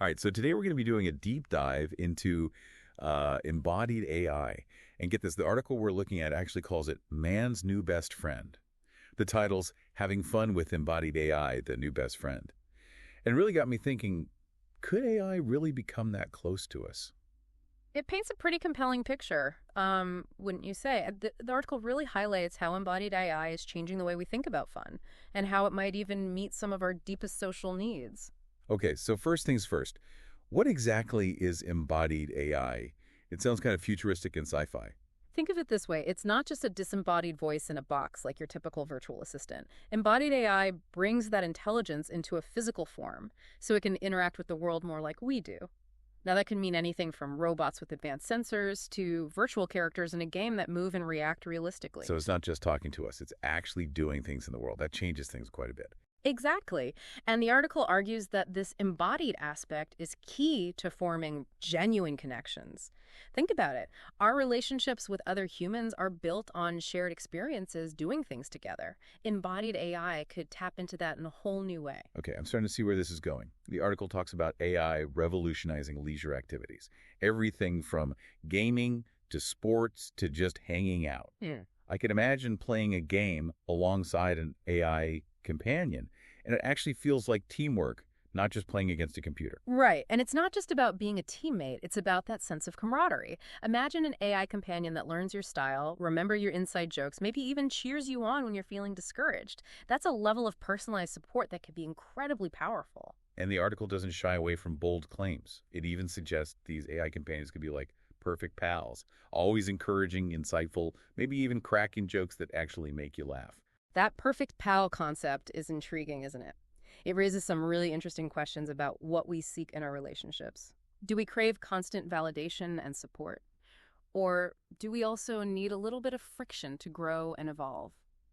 All right, so today we're going to be doing a deep dive into embodied AI. And get this, the article we're looking at actually calls it Man's New Best Friend. The title's Having Fun with Embodied AI, the New Best Friend. And it really got me thinking, could AI really become that close to us? It paints a pretty compelling picture, wouldn't you say? The article really highlights how embodied AI is changing the way we think about fun and how it might even meet some of our deepest social needs. Okay, so first things first, what exactly is embodied AI? It sounds kind of futuristic and sci-fi. Think of it this way. It's not just a disembodied voice in a box like your typical virtual assistant. Embodied AI brings that intelligence into a physical form so it can interact with the world more like we do. Now, that can mean anything from robots with advanced sensors to virtual characters in a game that move and react realistically. So it's not just talking to us, it's actually doing things in the world. That changes things quite a bit. Exactly. And the article argues that this embodied aspect is key to forming genuine connections. Think about it. Our relationships with other humans are built on shared experiences doing things together. Embodied AI could tap into that in a whole new way. Okay, I'm starting to see where this is going. The article talks about AI revolutionizing leisure activities. Everything from gaming to sports to just hanging out. I can imagine playing a game alongside an AI companion, and it actually feels like teamwork, not just playing against a computer. Right. And it's not just about being a teammate. It's about that sense of camaraderie. Imagine an AI companion that learns your style, remember your inside jokes, maybe even cheers you on when you're feeling discouraged. That's a level of personalized support that can be incredibly powerful. And the article doesn't shy away from bold claims. It even suggests these AI companions could be like perfect pals, always encouraging, insightful, maybe even cracking jokes that actually make you laugh. That perfect pal concept is intriguing, isn't it? It raises some really interesting questions about what we seek in our relationships. Do we crave constant validation and support? Or do we also need a little bit of friction to grow and evolve?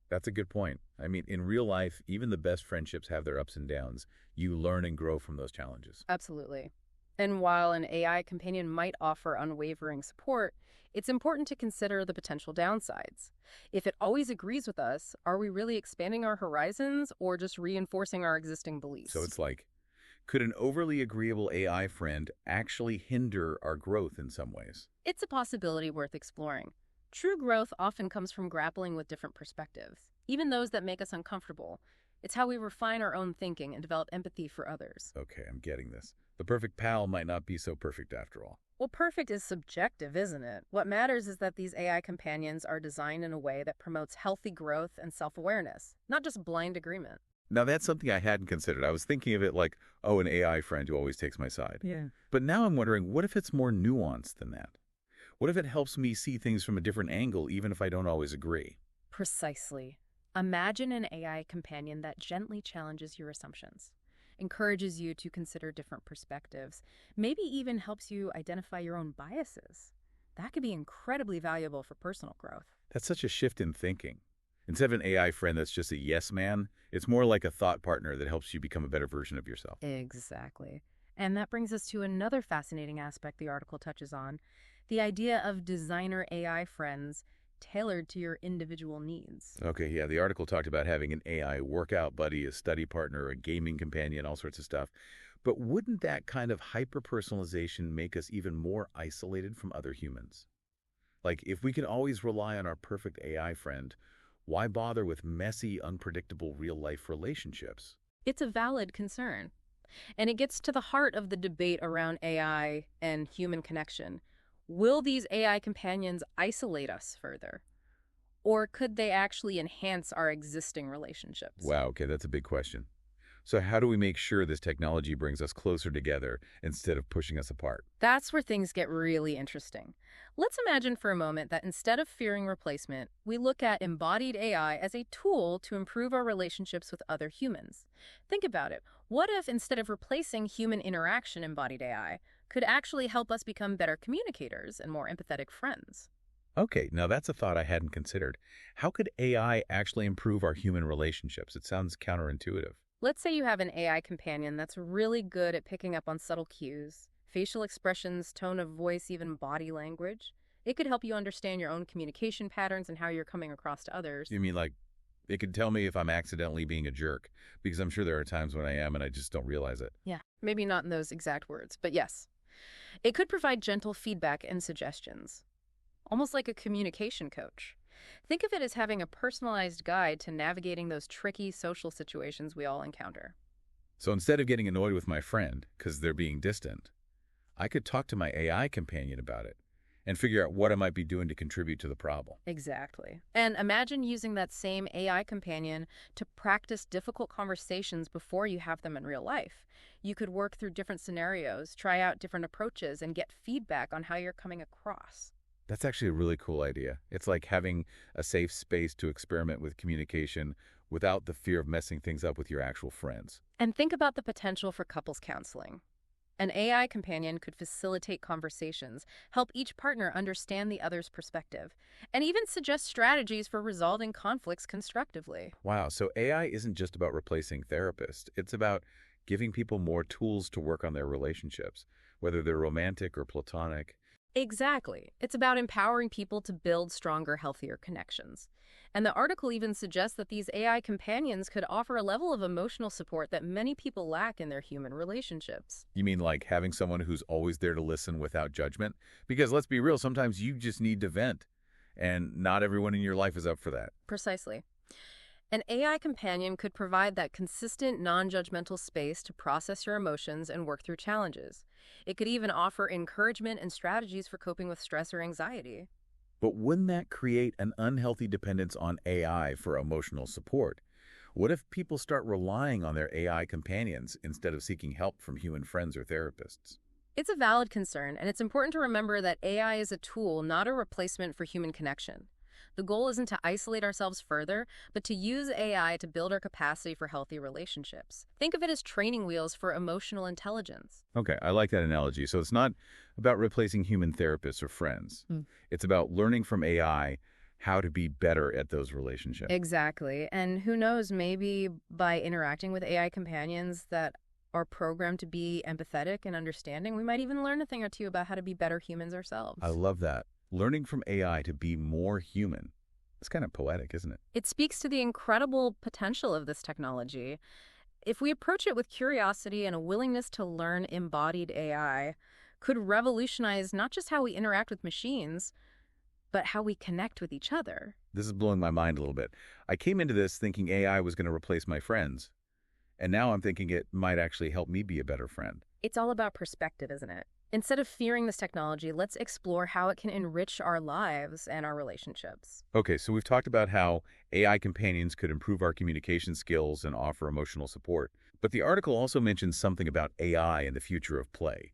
That's a good point. I mean, in real life, even the best friendships have their ups and downs. You learn and grow from those challenges. Absolutely. And while an AI companion might offer unwavering support, it's important to consider the potential downsides. If it always agrees with us, are we really expanding our horizons or just reinforcing our existing beliefs? So it's like, could an overly agreeable AI friend actually hinder our growth in some ways? It's a possibility worth exploring. True growth often comes from grappling with different perspectives, even those that make us uncomfortable. It's how we refine our own thinking and develop empathy for others. Okay, I'm getting this. The perfect pal might not be so perfect after all. Well, perfect is subjective, isn't it? What matters is that these AI companions are designed in a way that promotes healthy growth and self-awareness, not just blind agreement. Now, that's something I hadn't considered. I was thinking of it like, oh, an AI friend who always takes my side. Yeah. But now I'm wondering, what if it's more nuanced than that? What if it helps me see things from a different angle, even if I don't always agree? Precisely. Imagine an AI companion that gently challenges your assumptions, encourages you to consider different perspectives, maybe even helps you identify your own biases. That could be incredibly valuable for personal growth. That's such a shift in thinking. Instead of an AI friend that's just a yes man, it's more like a thought partner that helps you become a better version of yourself. Exactly. And that brings us to another fascinating aspect the article touches on, the idea of designer AI friends tailored to your individual needs. Okay, yeah, the article talked about having an AI workout buddy, a study partner, a gaming companion, all sorts of stuff. But wouldn't that kind of hyper-personalization make us even more isolated from other humans? Like, if we can always rely on our perfect AI friend, why bother with messy, unpredictable real-life relationships? It's a valid concern. And it gets to the heart of the debate around AI and human connection. Will these AI companions isolate us further? Or could they actually enhance our existing relationships? Wow, okay, that's a big question. So how do we make sure this technology brings us closer together instead of pushing us apart? That's where things get really interesting. Let's imagine for a moment that instead of fearing replacement, we look at embodied AI as a tool to improve our relationships with other humans. Think about it. What if instead of replacing human interaction, embodied AI could actually help us become better communicators and more empathetic friends? Okay, now that's a thought I hadn't considered. How could AI actually improve our human relationships? It sounds counterintuitive. Let's say you have an AI companion that's really good at picking up on subtle cues, facial expressions, tone of voice, even body language. It could help you understand your own communication patterns and how you're coming across to others. You mean like it could tell me if I'm accidentally being a jerk? Because I'm sure there are times when I am and I just don't realize it. Yeah. Maybe not in those exact words, but yes. It could provide gentle feedback and suggestions, almost like a communication coach. Think of it as having a personalized guide to navigating those tricky social situations we all encounter. So instead of getting annoyed with my friend because they're being distant, I could talk to my AI companion about it and figure out what I might be doing to contribute to the problem. Exactly. And imagine using that same AI companion to practice difficult conversations before you have them in real life. You could work through different scenarios, try out different approaches, and get feedback on how you're coming across. That's actually a really cool idea. It's like having a safe space to experiment with communication without the fear of messing things up with your actual friends. And think about the potential for couples counseling. An AI companion could facilitate conversations, help each partner understand the other's perspective, and even suggest strategies for resolving conflicts constructively. Wow, so AI isn't just about replacing therapists. It's about giving people more tools to work on their relationships, whether they're romantic or platonic. Exactly. It's about empowering people to build stronger, healthier connections. And the article even suggests that these AI companions could offer a level of emotional support that many people lack in their human relationships. You mean like having someone who's always there to listen without judgment? Because let's be real, sometimes you just need to vent, and not everyone in your life is up for that. Precisely. An AI companion could provide that consistent, non-judgmental space to process your emotions and work through challenges. It could even offer encouragement and strategies for coping with stress or anxiety. But wouldn't that create an unhealthy dependence on AI for emotional support? What if people start relying on their AI companions instead of seeking help from human friends or therapists? It's a valid concern, and it's important to remember that AI is a tool, not a replacement for human connection. The goal isn't to isolate ourselves further, but to use AI to build our capacity for healthy relationships. Think of it as training wheels for emotional intelligence. Okay, I like that analogy. So it's not about replacing human therapists or friends. It's about learning from AI how to be better at those relationships. Exactly. And who knows, maybe by interacting with AI companions that are programmed to be empathetic and understanding, we might even learn a thing or two about how to be better humans ourselves. I love that. Learning from AI to be more human. It's kind of poetic, isn't it? It speaks to the incredible potential of this technology. If we approach it with curiosity and a willingness to learn, embodied AI could revolutionize not just how we interact with machines, but how we connect with each other. This is blowing my mind a little bit. I came into this thinking AI was going to replace my friends, and now I'm thinking it might actually help me be a better friend. It's all about perspective, isn't it? Instead of fearing this technology, let's explore how it can enrich our lives and our relationships. Okay, so we've talked about how AI companions could improve our communication skills and offer emotional support. But the article also mentions something about AI and the future of play.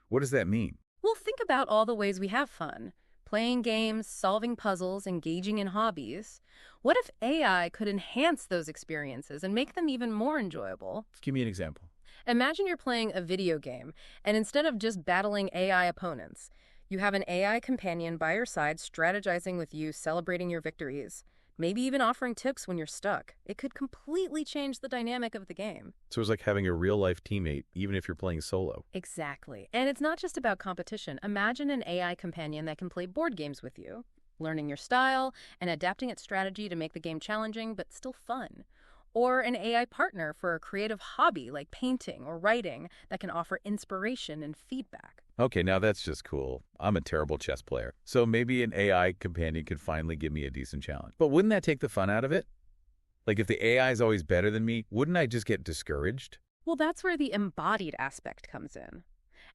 What does that mean? Well, think about all the ways we have fun. Playing games, solving puzzles, engaging in hobbies. What if AI could enhance those experiences and make them even more enjoyable? Give me an example. Imagine you're playing a video game, and instead of just battling AI opponents, you have an AI companion by your side strategizing with you, celebrating your victories, maybe even offering tips when you're stuck. It could completely change the dynamic of the game. So it's like having a real-life teammate, even if you're playing solo. Exactly. And it's not just about competition. Imagine an AI companion that can play board games with you, learning your style and adapting its strategy to make the game challenging but still fun. Or an AI partner for a creative hobby like painting or writing that can offer inspiration and feedback. Okay, now that's just cool. I'm a terrible chess player, so maybe an AI companion could finally give me a decent challenge. But wouldn't that take the fun out of it? Like if the AI is always better than me, wouldn't I just get discouraged? Well, that's where the embodied aspect comes in.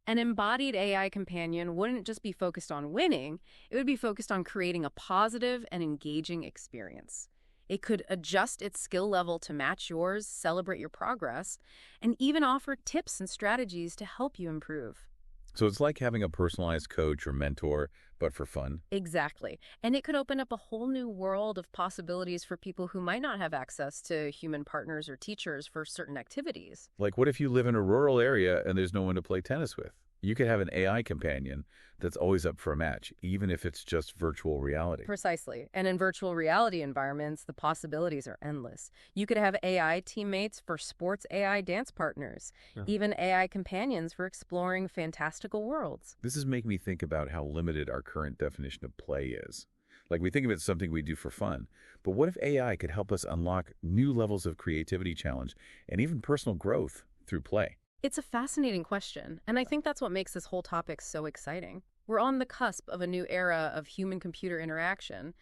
An embodied AI companion wouldn't just be focused on winning, it would be focused on creating a positive and engaging experience. It could adjust its skill level to match yours, celebrate your progress, and even offer tips and strategies to help you improve. So it's like having a personalized coach or mentor, but for fun. Exactly. And it could open up a whole new world of possibilities for people who might not have access to human partners or teachers for certain activities. Like what if you live in a rural area and there's no one to play tennis with? You could have an AI companion that's always up for a match, even if it's just virtual reality. Precisely. And in virtual reality environments, the possibilities are endless. You could have AI teammates for sports AI dance partners, even AI companions for exploring fantastical worlds. This is making me think about how limited our current definition of play is. Like we think of it as something we do for fun, but what if AI could help us unlock new levels of creativity challenge and even personal growth through play? It's a fascinating question, and I think that's what makes this whole topic so exciting. We're on the cusp of a new era of human-computer interaction,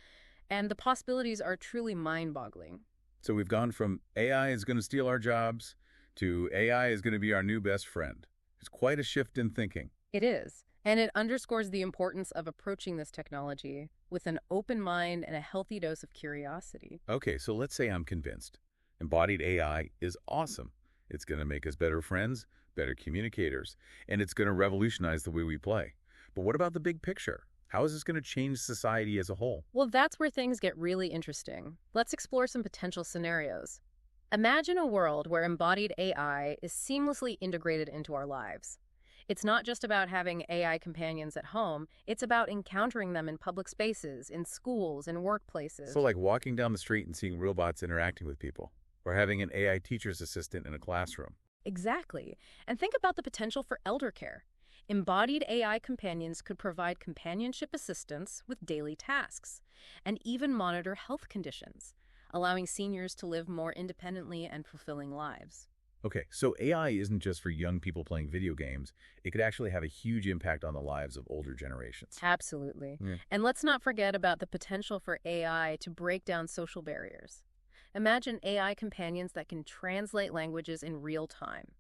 and the possibilities are truly mind-boggling. So we've gone from AI is going to steal our jobs to AI is going to be our new best friend. It's quite a shift in thinking. It is, and it underscores the importance of approaching this technology with an open mind and a healthy dose of curiosity. Okay, so let's say I'm convinced. Embodied AI is awesome. It's going to make us better friends, better communicators, and it's going to revolutionize the way we play. But what about the big picture? How is this going to change society as a whole? Well, that's where things get really interesting. Let's explore some potential scenarios. Imagine a world where embodied AI is seamlessly integrated into our lives. It's not just about having AI companions at home, it's about encountering them in public spaces, in schools, in workplaces. So like walking down the street and seeing robots interacting with people, or having an AI teacher's assistant in a classroom. Exactly. And think about the potential for elder care. Embodied AI companions could provide companionship assistance with daily tasks, and even monitor health conditions, allowing seniors to live more independently and fulfilling lives. Okay, so AI isn't just for young people playing video games. It could actually have a huge impact on the lives of older generations. Absolutely. Yeah. And let's not forget about the potential for AI to break down social barriers. Imagine AI companions that can translate languages in real time,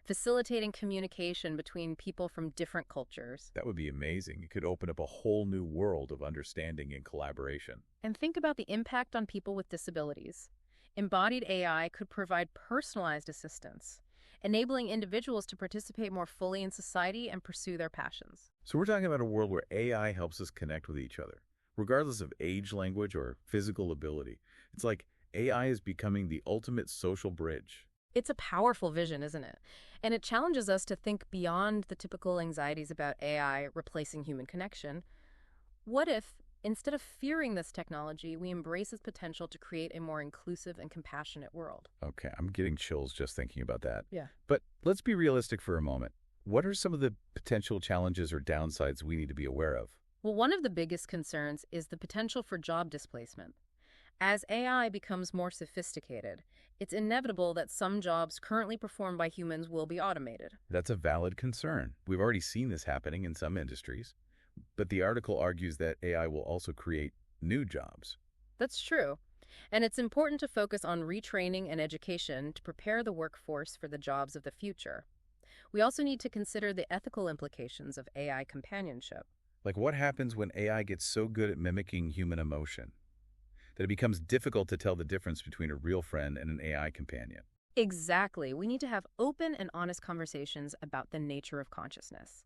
facilitating communication between people from different cultures. That would be amazing. It could open up a whole new world of understanding and collaboration. And think about the impact on people with disabilities. Embodied AI could provide personalized assistance, enabling individuals to participate more fully in society and pursue their passions. So we're talking about a world where AI helps us connect with each other, regardless of age, language, or physical ability. It's like AI is becoming the ultimate social bridge. It's a powerful vision, isn't it? And it challenges us to think beyond the typical anxieties about AI replacing human connection. What if, instead of fearing this technology, we embrace its potential to create a more inclusive and compassionate world? Okay, I'm getting chills just thinking about that. Yeah. But let's be realistic for a moment. What are some of the potential challenges or downsides we need to be aware of? Well, one of the biggest concerns is the potential for job displacement. As AI becomes more sophisticated, it's inevitable that some jobs currently performed by humans will be automated. That's a valid concern. We've already seen this happening in some industries. But the article argues that AI will also create new jobs. That's true. And it's important to focus on retraining and education to prepare the workforce for the jobs of the future. We also need to consider the ethical implications of AI companionship. Like what happens when AI gets so good at mimicking human emotion that it becomes difficult to tell the difference between a real friend and an AI companion? Exactly. We need to have open and honest conversations about the nature of consciousness,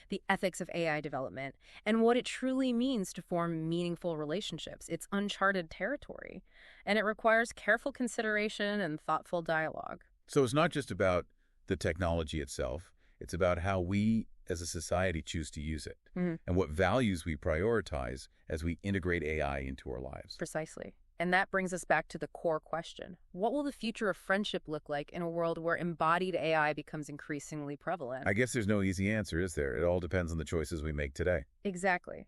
the ethics of AI development, and what it truly means to form meaningful relationships. It's uncharted territory, and it requires careful consideration and thoughtful dialogue. So it's not just about the technology itself. It's about how we as a society choose to use it and what values we prioritize as we integrate AI into our lives. Precisely. And that brings us back to the core question. What will the future of friendship look like in a world where embodied AI becomes increasingly prevalent? I guess there's no easy answer, is there? It all depends on the choices we make today. Exactly.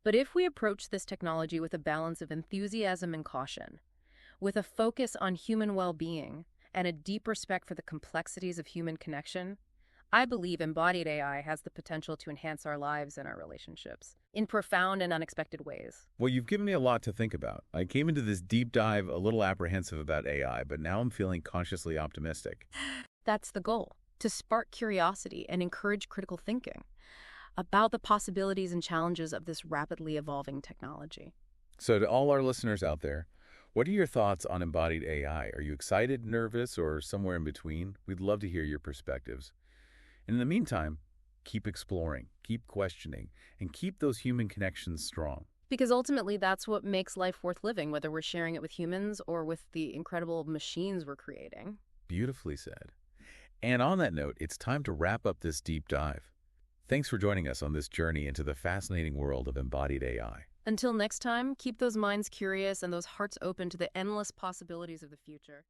But if we approach this technology with a balance of enthusiasm and caution, with a focus on human well-being and a deep respect for the complexities of human connection, I believe embodied AI has the potential to enhance our lives and our relationships in profound and unexpected ways. Well, you've given me a lot to think about. I came into this deep dive a little apprehensive about AI, but now I'm feeling consciously optimistic. That's the goal, to spark curiosity and encourage critical thinking about the possibilities and challenges of this rapidly evolving technology. So to all our listeners out there, what are your thoughts on embodied AI? Are you excited, nervous, or somewhere in between? We'd love to hear your perspectives. And in the meantime, keep exploring, keep questioning, and keep those human connections strong. Because ultimately, that's what makes life worth living, whether we're sharing it with humans or with the incredible machines we're creating. Beautifully said. And on that note, it's time to wrap up this deep dive. Thanks for joining us on this journey into the fascinating world of embodied AI. Until next time, keep those minds curious and those hearts open to the endless possibilities of the future.